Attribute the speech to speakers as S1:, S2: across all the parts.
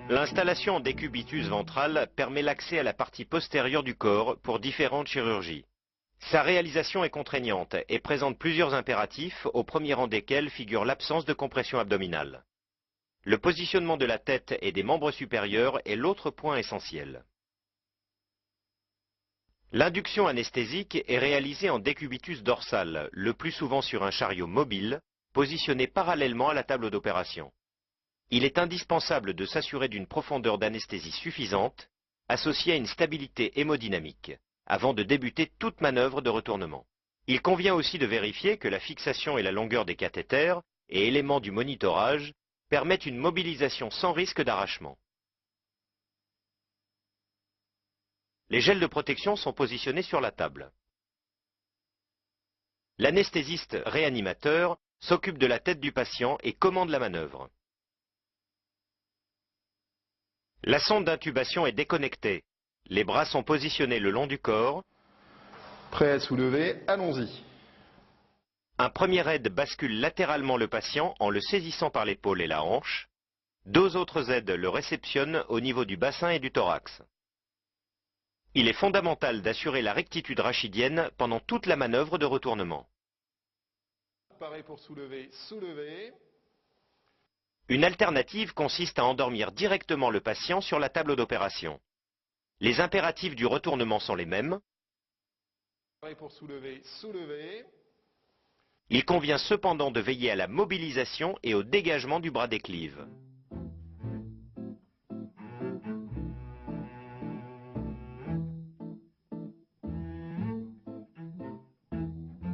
S1: L'installation en décubitus ventral permet l'accès à la partie postérieure du corps pour différentes chirurgies. Sa réalisation est contraignante et présente plusieurs impératifs, au premier rang desquels figure l'absence de compression abdominale. Le positionnement de la tête et des membres supérieurs est l'autre point essentiel. L'induction anesthésique est réalisée en décubitus dorsal, le plus souvent sur un chariot mobile, positionné parallèlement à la table d'opération. Il est indispensable de s'assurer d'une profondeur d'anesthésie suffisante, associée à une stabilité hémodynamique, avant de débuter toute manœuvre de retournement. Il convient aussi de vérifier que la fixation et la longueur des cathéters et éléments du monitorage permettent une mobilisation sans risque d'arrachement. Les gels de protection sont positionnés sur la table. L'anesthésiste réanimateur s'occupe de la tête du patient et commande la manœuvre. La sonde d'intubation est déconnectée. Les bras sont positionnés le long du corps.
S2: Prêt à soulever, allons-y.
S1: Un premier aide bascule latéralement le patient en le saisissant par l'épaule et la hanche. Deux autres aides le réceptionnent au niveau du bassin et du thorax. Il est fondamental d'assurer la rectitude rachidienne pendant toute la manœuvre de retournement.
S2: Pareil pour soulever, soulever.
S1: Une alternative consiste à endormir directement le patient sur la table d'opération. Les impératifs du retournement sont les mêmes.
S2: Pareil pour soulever, soulever.
S1: Il convient cependant de veiller à la mobilisation et au dégagement du bras d'éclive.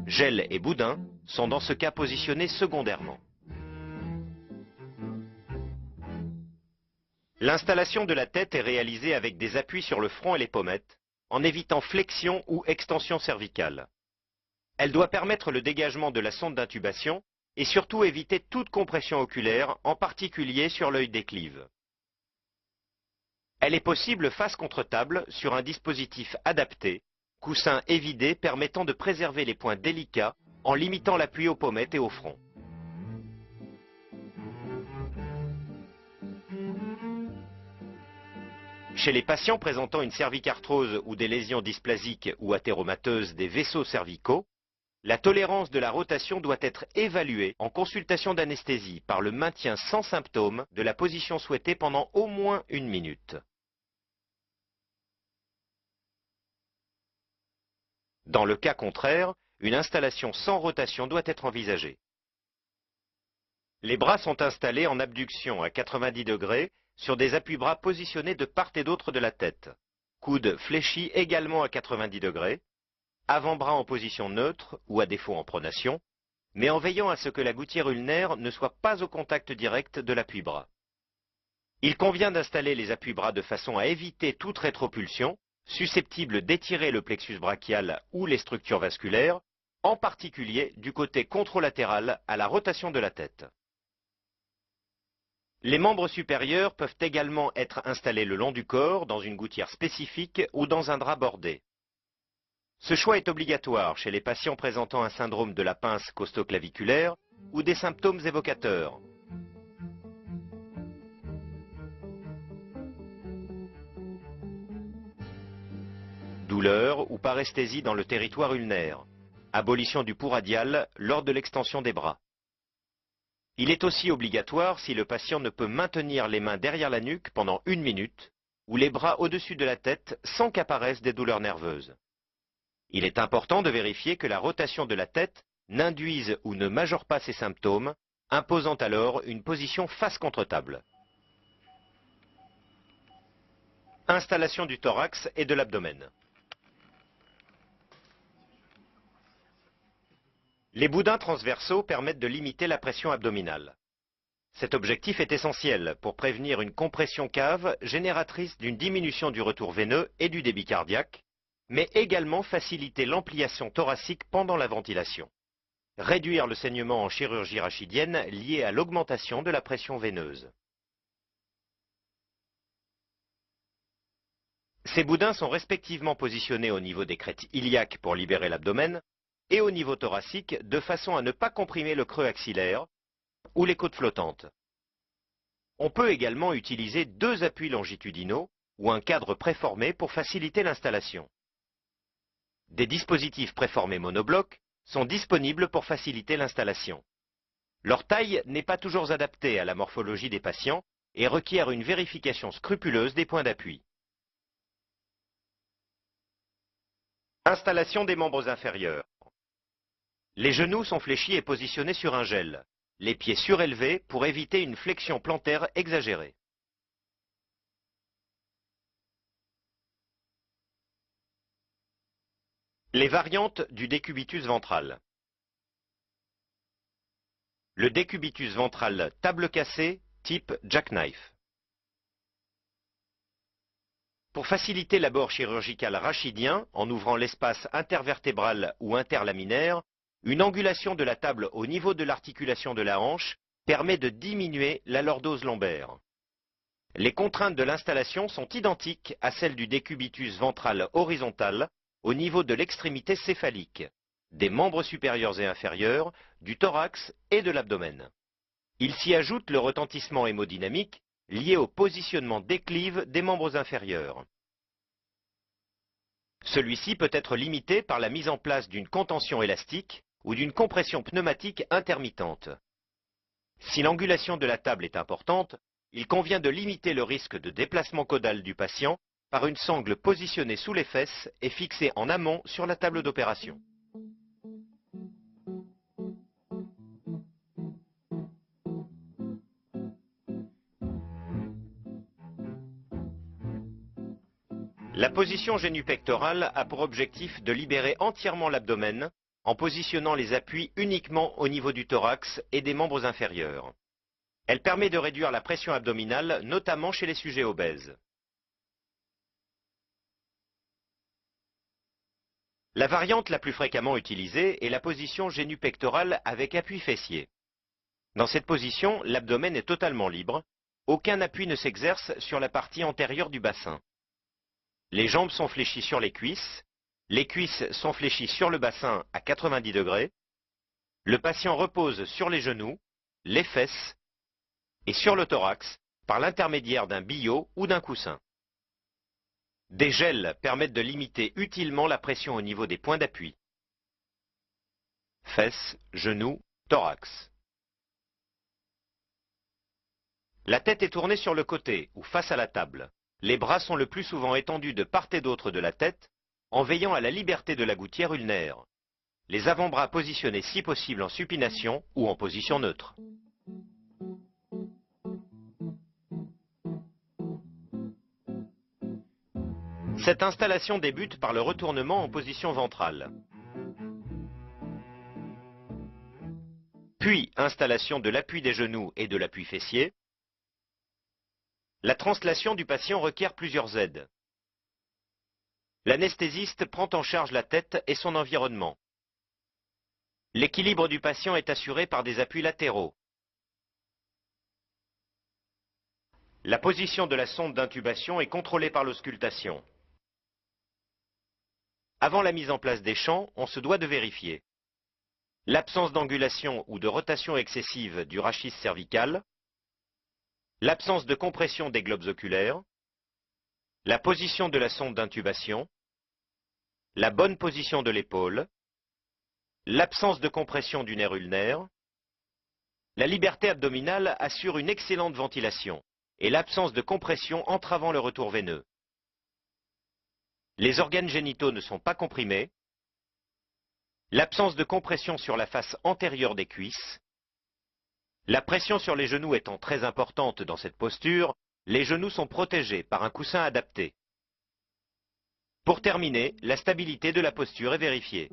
S1: Gel et boudin sont dans ce cas positionnés secondairement. L'installation de la tête est réalisée avec des appuis sur le front et les pommettes, en évitant flexion ou extension cervicale. Elle doit permettre le dégagement de la sonde d'intubation et surtout éviter toute compression oculaire, en particulier sur l'œil d'éclive. Elle est possible face contre table sur un dispositif adapté, coussin évidé permettant de préserver les points délicats en limitant l'appui aux pommettes et au front. Chez les patients présentant une cervicarthrose ou des lésions dysplasiques ou athéromateuses des vaisseaux cervicaux, la tolérance de la rotation doit être évaluée en consultation d'anesthésie par le maintien sans symptômes de la position souhaitée pendant au moins 1 minute. Dans le cas contraire, une installation sans rotation doit être envisagée. Les bras sont installés en abduction à 90 degrés sur des appuis-bras positionnés de part et d'autre de la tête. Coudes fléchis également à 90 degrés, avant-bras en position neutre ou à défaut en pronation, mais en veillant à ce que la gouttière ulnaire ne soit pas au contact direct de l'appui-bras. Il convient d'installer les appuis-bras de façon à éviter toute rétropulsion, susceptible d'étirer le plexus brachial ou les structures vasculaires, en particulier du côté contralatéral à la rotation de la tête. Les membres supérieurs peuvent également être installés le long du corps, dans une gouttière spécifique ou dans un drap bordé. Ce choix est obligatoire chez les patients présentant un syndrome de la pince costoclaviculaire ou des symptômes évocateurs. Douleur ou paresthésie dans le territoire ulnaire. Abolition du pouls radial lors de l'extension des bras. Il est aussi obligatoire si le patient ne peut maintenir les mains derrière la nuque pendant 1 minute ou les bras au-dessus de la tête sans qu'apparaissent des douleurs nerveuses. Il est important de vérifier que la rotation de la tête n'induise ou ne majore pas ces symptômes, imposant alors une position face contre table. Installation du thorax et de l'abdomen. Les boudins transversaux permettent de limiter la pression abdominale. Cet objectif est essentiel pour prévenir une compression cave génératrice d'une diminution du retour veineux et du débit cardiaque, mais également faciliter l'ampliation thoracique pendant la ventilation. Réduire le saignement en chirurgie rachidienne lié à l'augmentation de la pression veineuse. Ces boudins sont respectivement positionnés au niveau des crêtes iliaques pour libérer l'abdomen et au niveau thoracique de façon à ne pas comprimer le creux axillaire ou les côtes flottantes. On peut également utiliser deux appuis longitudinaux ou un cadre préformé pour faciliter l'installation. Des dispositifs préformés monoblocs sont disponibles pour faciliter l'installation. Leur taille n'est pas toujours adaptée à la morphologie des patients et requiert une vérification scrupuleuse des points d'appui. Installation des membres inférieurs. Les genoux sont fléchis et positionnés sur un gel, les pieds surélevés pour éviter une flexion plantaire exagérée. Les variantes du décubitus ventral. Le décubitus ventral table cassée type jackknife. Pour faciliter l'abord chirurgical rachidien en ouvrant l'espace intervertébral ou interlaminaire, une angulation de la table au niveau de l'articulation de la hanche permet de diminuer la lordose lombaire. Les contraintes de l'installation sont identiques à celles du décubitus ventral horizontal au niveau de l'extrémité céphalique, des membres supérieurs et inférieurs, du thorax et de l'abdomen. Il s'y ajoute le retentissement hémodynamique lié au positionnement déclive des membres inférieurs. Celui-ci peut être limité par la mise en place d'une contention élastique ou d'une compression pneumatique intermittente. Si l'angulation de la table est importante, il convient de limiter le risque de déplacement caudal du patient par une sangle positionnée sous les fesses et fixée en amont sur la table d'opération. La position génupectorale a pour objectif de libérer entièrement l'abdomen en positionnant les appuis uniquement au niveau du thorax et des membres inférieurs. Elle permet de réduire la pression abdominale, notamment chez les sujets obèses. La variante la plus fréquemment utilisée est la position génupectorale avec appui fessier. Dans cette position, l'abdomen est totalement libre, aucun appui ne s'exerce sur la partie antérieure du bassin. Les jambes sont fléchies sur les cuisses sont fléchies sur le bassin à 90 degrés, le patient repose sur les genoux, les fesses et sur le thorax par l'intermédiaire d'un billot ou d'un coussin. Des gels permettent de limiter utilement la pression au niveau des points d'appui. Fesses, genoux, thorax. La tête est tournée sur le côté ou face à la table. Les bras sont le plus souvent étendus de part et d'autre de la tête, en veillant à la liberté de la gouttière ulnaire. Les avant-bras positionnés si possible en supination ou en position neutre. Cette installation débute par le retournement en position ventrale. Puis installation de l'appui des genoux et de l'appui fessier. La translation du patient requiert plusieurs aides. L'anesthésiste prend en charge la tête et son environnement. L'équilibre du patient est assuré par des appuis latéraux. La position de la sonde d'intubation est contrôlée par l'auscultation. Avant la mise en place des champs, on se doit de vérifier l'absence d'angulation ou de rotation excessive du rachis cervical, l'absence de compression des globes oculaires, la position de la sonde d'intubation, la bonne position de l'épaule, l'absence de compression du nerf ulnaire. La liberté abdominale assure une excellente ventilation et l'absence de compression entravant le retour veineux. Les organes génitaux ne sont pas comprimés. L'absence de compression sur la face antérieure des cuisses. La pression sur les genoux étant très importante dans cette posture, les genoux sont protégés par un coussin adapté. Pour terminer, la stabilité de la posture est vérifiée.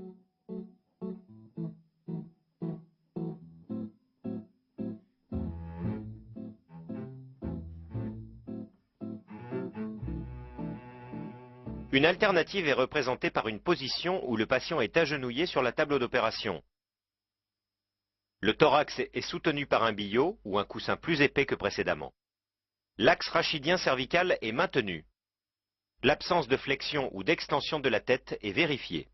S1: Une alternative est représentée par une position où le patient est agenouillé sur la table d'opération. Le thorax est soutenu par un billot ou un coussin plus épais que précédemment. L'axe rachidien cervical est maintenu. L'absence de flexion ou d'extension de la tête est vérifiée.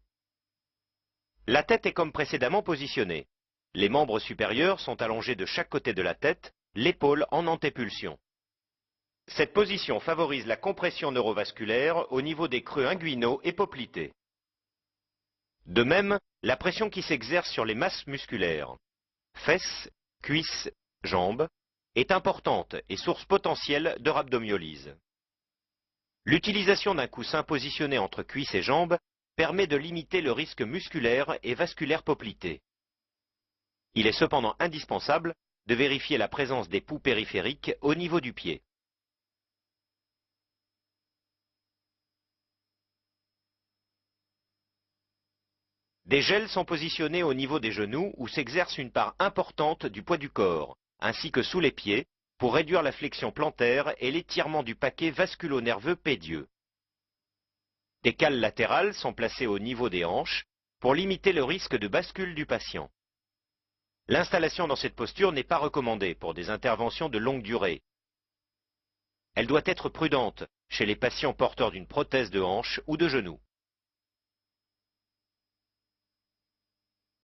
S1: La tête est comme précédemment positionnée. Les membres supérieurs sont allongés de chaque côté de la tête, l'épaule en antépulsion. Cette position favorise la compression neurovasculaire au niveau des creux inguinaux et poplités. De même, la pression qui s'exerce sur les masses musculaires, fesses, cuisses, jambes, est importante et source potentielle de rhabdomyolyse. L'utilisation d'un coussin positionné entre cuisses et jambes permet de limiter le risque musculaire et vasculaire poplité. Il est cependant indispensable de vérifier la présence des poux périphériques au niveau du pied. Des gels sont positionnés au niveau des genoux où s'exerce une part importante du poids du corps, ainsi que sous les pieds, pour réduire la flexion plantaire et l'étirement du paquet vasculo-nerveux pédieux. Des cales latérales sont placées au niveau des hanches pour limiter le risque de bascule du patient. L'installation dans cette posture n'est pas recommandée pour des interventions de longue durée. Elle doit être prudente chez les patients porteurs d'une prothèse de hanche ou de genou.